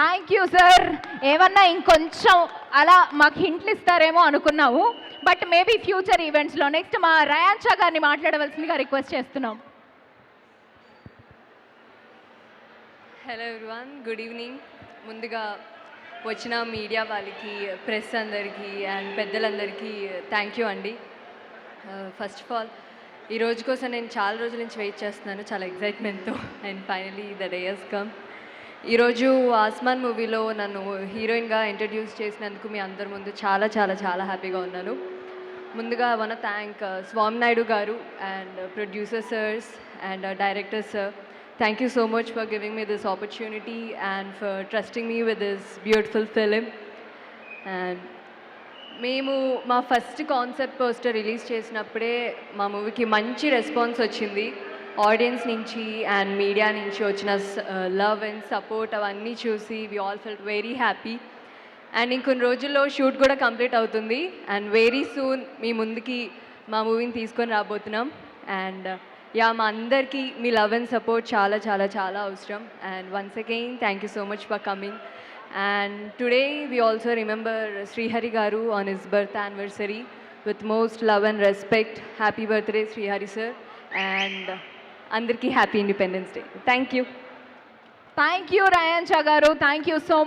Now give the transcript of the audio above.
Thank you sir. ఏమన్నా ఇంకొంచెం అలా మాకు హింట్లు ఇస్తారేమో అనుకున్నాము, బట్ మేబీ ఫ్యూచర్ ఈవెంట్స్లో. నెక్స్ట్ మా రయాన్షా గారిని మాట్లాడవలసిందిగా రిక్వెస్ట్ చేస్తున్నాం. Hello everyone, good evening. ముందుగా వచ్చిన మీడియా వాళ్ళకి, ప్రెస్ అందరికీ అండ్ పెద్దలందరికీ థ్యాంక్ యూ అండి. ఫస్ట్ ఆఫ్ ఆల్ ఈ రోజు కోసం నేను చాలా రోజుల నుంచి వెయిట్ చేస్తున్నాను, చాలా ఎగ్జైట్మెంట్తో. And finally the day has come. ఈరోజు ఆస్మాన్ మూవీలో నన్ను హీరోయిన్గా ఇంట్రడ్యూస్ చేసినందుకు మీ అందరి ముందు చాలా చాలా చాలా హ్యాపీగా ఉన్నాను. ముందుగా I want thank Swamy Naidu garu and producer sirs and director sir. Thank you so much for giving me this opportunity and for trusting me with this beautiful film. And మేము మా ఫస్ట్ కాన్సెప్ట్ పోస్టర్ రిలీజ్ చేసినప్పుడే మా మూవీకి మంచి response వచ్చింది. Audience నుంచి and media నుంచి వచ్చిన లవ్ అండ్ సపోర్ట్ అవన్నీ చూసి we all felt very happy. And ఇంకొన్ని రోజుల్లో షూట్ కూడా కంప్లీట్ అవుతుంది అండ్ వెరీ సూన్ మీ ముందుకి మా మూవీని తీసుకొని రాబోతున్నాం. అండ్ యా, మా అందరికీ మీ లవ్ అండ్ సపోర్ట్ చాలా చాలా చాలా అవసరం. And once again thank you so much for coming. And today we also remember Srihari garu on his birth anniversary with most love and respect. Happy birthday Srihari sir. And అందరికీ happy independence day. Thank you. Thank you Rayansha garu. Thank you so much.